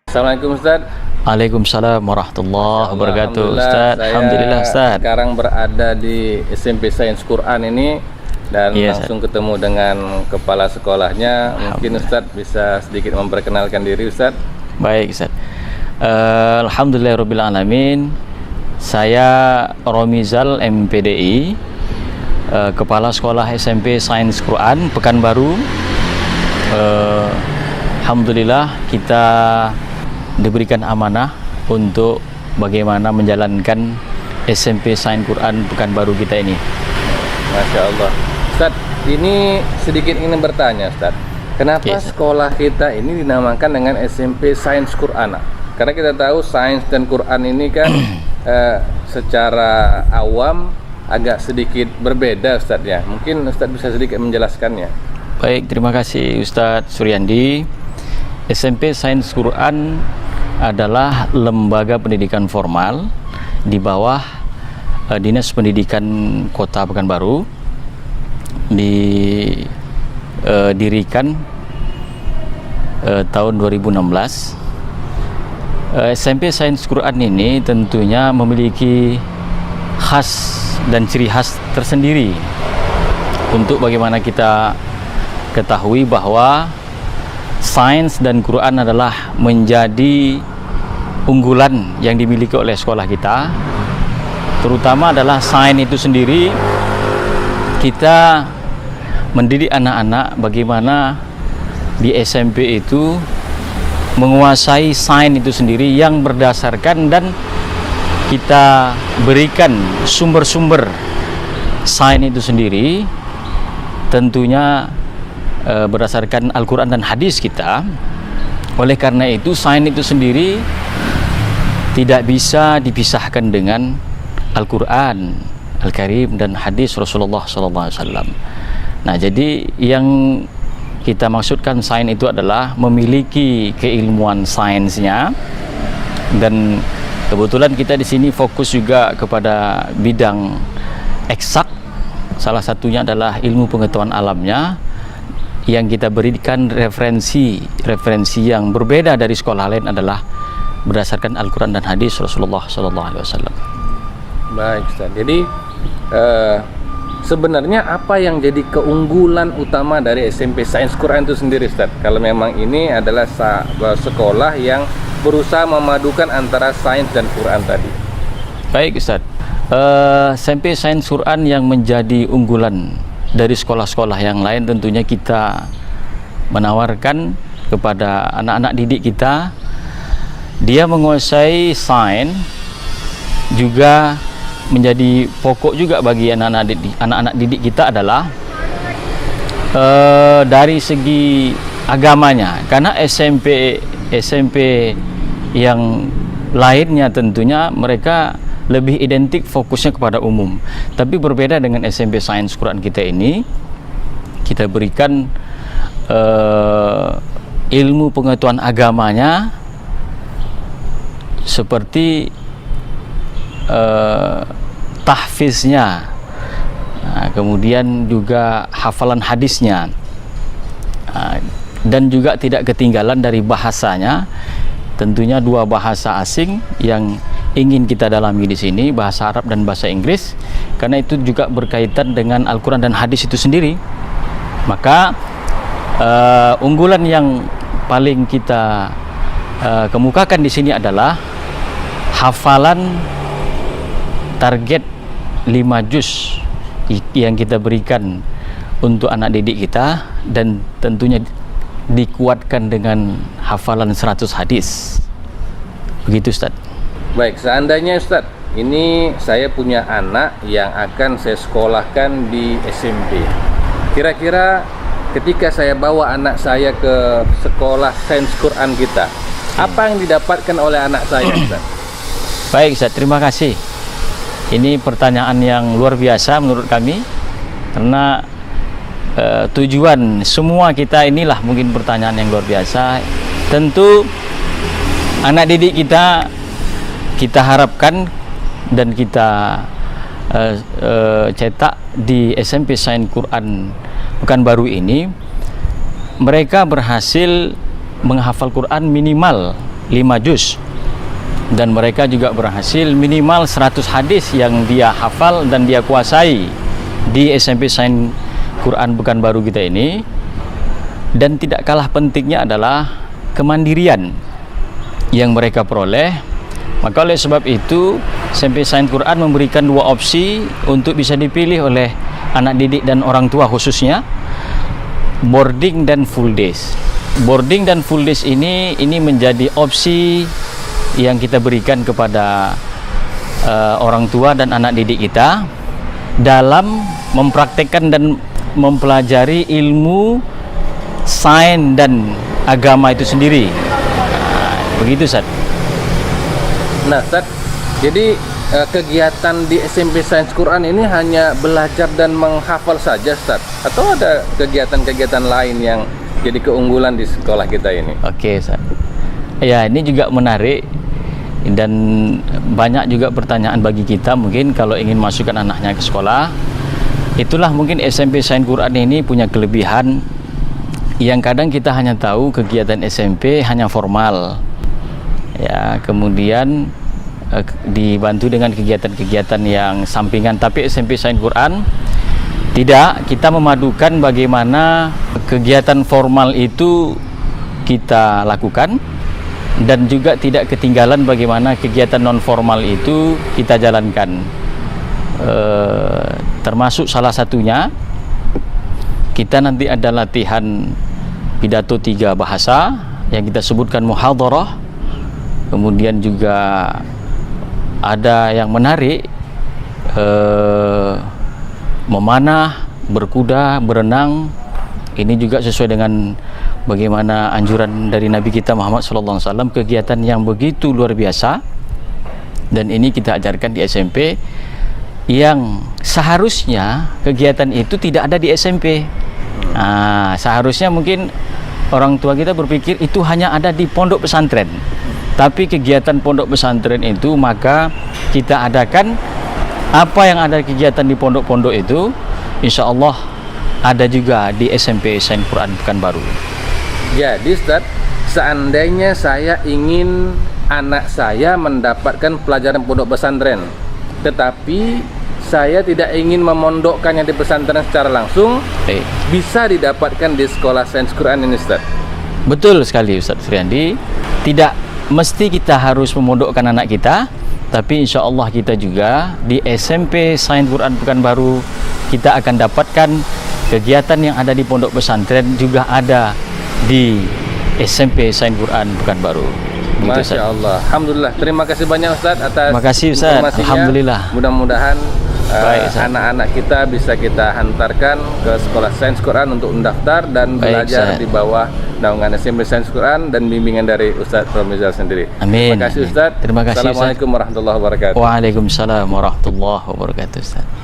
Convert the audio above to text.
Assalamualaikum Ustaz. Waalaikumsalam warahmatullahi wabarakatuh. Ustaz, alhamdulillah Ustaz. Sekarang berada di SMP Sains Quran ini dan langsung ketemu dengan kepala sekolahnya. Mungkin Ustaz bisa sedikit memperkenalkan diri Ustaz. Baik Ustaz. Alhamdulillahirabbil alamin. Saya Romizal MPDI, kepala sekolah SMP Sains Quran Pekanbaru. Alhamdulillah kita diberikan amanah untuk bagaimana menjalankan SMP Sains Quran Pekanbaru kita ini. Masya Allah. Ustaz, ini sedikit ingin bertanya Ustaz. Kenapa sekolah kita ini dinamakan dengan SMP Sains Quran? Karena kita tahu sains dan Quran ini kan secara awam agak sedikit berbeda Ustaz ya. Mungkin Ustaz bisa sedikit menjelaskannya. Baik, terima kasih Ustadz Suryandi. SMP Sains Quran adalah lembaga pendidikan formal di bawah Dinas Pendidikan Kota Pekanbaru, didirikan tahun 2016. SMP Sains Quran ini tentunya memiliki khas dan ciri khas tersendiri untuk bagaimana kita ketahui bahwa sains dan Quran adalah menjadi unggulan yang dimiliki oleh sekolah kita. Terutama adalah sains itu sendiri, kita mendidik anak-anak bagaimana di SMP itu menguasai sains itu sendiri yang berdasarkan dan kita berikan sumber-sumber sains itu sendiri tentunya berdasarkan Al-Quran dan hadis kita. Oleh karena itu sains itu sendiri tidak bisa dipisahkan dengan Al-Quran Al-Karim dan hadis Rasulullah SAW. Nah, jadi yang kita maksudkan sains itu adalah memiliki keilmuan sainsnya, dan kebetulan kita di sini fokus juga kepada bidang eksak. Salah satunya adalah ilmu pengetahuan alamnya, yang kita berikan referensi yang berbeda dari sekolah lain adalah berdasarkan Al-Quran dan hadis Rasulullah SAW. Baik Ustaz. Jadi sebenarnya apa yang jadi keunggulan utama dari SMP Sains Quran itu sendiri Ustaz? Kalau memang ini adalah sekolah yang berusaha memadukan antara sains dan Quran tadi. Baik Ustaz. SMP Sains Quran yang menjadi unggulan dari sekolah-sekolah yang lain tentunya kita menawarkan kepada anak-anak didik kita, dia menguasai sains juga menjadi pokok juga bagi anak-anak didik kita adalah dari segi agamanya. Karena SMP yang lainnya tentunya mereka lebih identik fokusnya kepada umum, tapi berbeda dengan SMP Sains Quran kita ini. Kita berikan ilmu pengetahuan agamanya seperti tahfiznya, kemudian juga hafalan hadisnya, dan juga tidak ketinggalan dari bahasanya. Tentunya dua bahasa asing yang ingin kita dalami di sini, bahasa Arab dan bahasa Inggris, karena itu juga berkaitan dengan Al-Quran dan hadis itu sendiri. Maka unggulan yang paling kita kemukakan di sini adalah hafalan target 5 juz yang kita berikan untuk anak didik kita, dan tentunya dikuatkan dengan hafalan 100 hadis. Begitu Ustaz. Baik, seandainya Ustaz, ini saya punya anak yang akan saya sekolahkan di SMP. Kira-kira ketika saya bawa anak saya ke sekolah Sains Quran kita, apa yang didapatkan oleh anak saya Ustaz? Baik Ustaz, terima kasih. Ini pertanyaan yang luar biasa menurut kami, karena tujuan semua kita inilah mungkin pertanyaan yang luar biasa. Tentu anak didik kita harapkan dan kita cetak di SMP Sains Quran Pekanbaru ini, mereka berhasil menghafal Quran minimal 5 juz, dan mereka juga berhasil minimal 100 hadis yang dia hafal dan dia kuasai di SMP Sains Quran Pekanbaru kita ini. Dan tidak kalah pentingnya adalah kemandirian yang mereka peroleh. Maka oleh sebab itu SMP Sains Quran memberikan 2 opsi untuk bisa dipilih oleh anak didik dan orang tua khususnya, boarding dan full days. Boarding dan full days ini menjadi opsi yang kita berikan kepada orang tua dan anak didik kita dalam mempraktekkan dan mempelajari ilmu sains dan agama itu sendiri. Begitu, Ustaz. Nah, Ustaz, jadi kegiatan di SMP Sains Quran ini hanya belajar dan menghafal saja, Ustaz? Atau ada kegiatan-kegiatan lain yang jadi keunggulan di sekolah kita ini? Oke, Ustaz. Ya, ini juga menarik dan banyak juga pertanyaan bagi kita mungkin kalau ingin masukkan anaknya ke sekolah. Itulah mungkin SMP Sains Quran ini punya kelebihan yang kadang kita hanya tahu kegiatan SMP hanya formal. Ya, kemudian dibantu dengan kegiatan-kegiatan yang sampingan. Tapi SMP Sains Quran tidak, kita memadukan bagaimana kegiatan formal itu kita lakukan dan juga tidak ketinggalan bagaimana kegiatan non formal itu kita jalankan. Termasuk salah satunya kita nanti ada latihan pidato 3 bahasa yang kita sebutkan muhadharah. Kemudian juga ada yang menarik, memanah, berkuda, berenang. Ini juga sesuai dengan bagaimana anjuran dari Nabi kita Muhammad SAW, kegiatan yang begitu luar biasa. Dan ini kita ajarkan di SMP, yang seharusnya kegiatan itu tidak ada di SMP. Nah, seharusnya mungkin orang tua kita berpikir itu hanya ada di pondok pesantren. Tapi kegiatan pondok pesantren itu maka kita adakan apa yang ada kegiatan di pondok-pondok itu, insya Allah ada juga di SMP Sains Quran Pekanbaru. Jadi, Ustaz, seandainya saya ingin anak saya mendapatkan pelajaran pondok pesantren, tetapi saya tidak ingin memondokkannya di pesantren secara langsung, bisa didapatkan di sekolah Sains Quran ini, Ustaz? Betul sekali, Ustaz Suryandi. Tidak mesti kita harus memondokkan anak kita, tapi insya Allah kita juga di SMP Sains Quran Pekanbaru kita akan dapatkan kegiatan yang ada di pondok pesantren juga ada di SMP Sains Quran Pekanbaru. Masya Allah. Alhamdulillah. Terima kasih banyak, Ustaz, atas informasinya. Alhamdulillah. Mudah-mudahan anak-anak kita bisa kita hantarkan ke sekolah Sains Quran untuk mendaftar dan belajar di bawah naungan SMP Sains Quran dan bimbingan dari Ustaz Romizal sendiri. Amin. Terima kasih, Ustaz. Terima kasih, Assalamualaikum warahmatullahi wabarakatuh. Waalaikumsalam warahmatullahi wabarakatuh, Ustaz.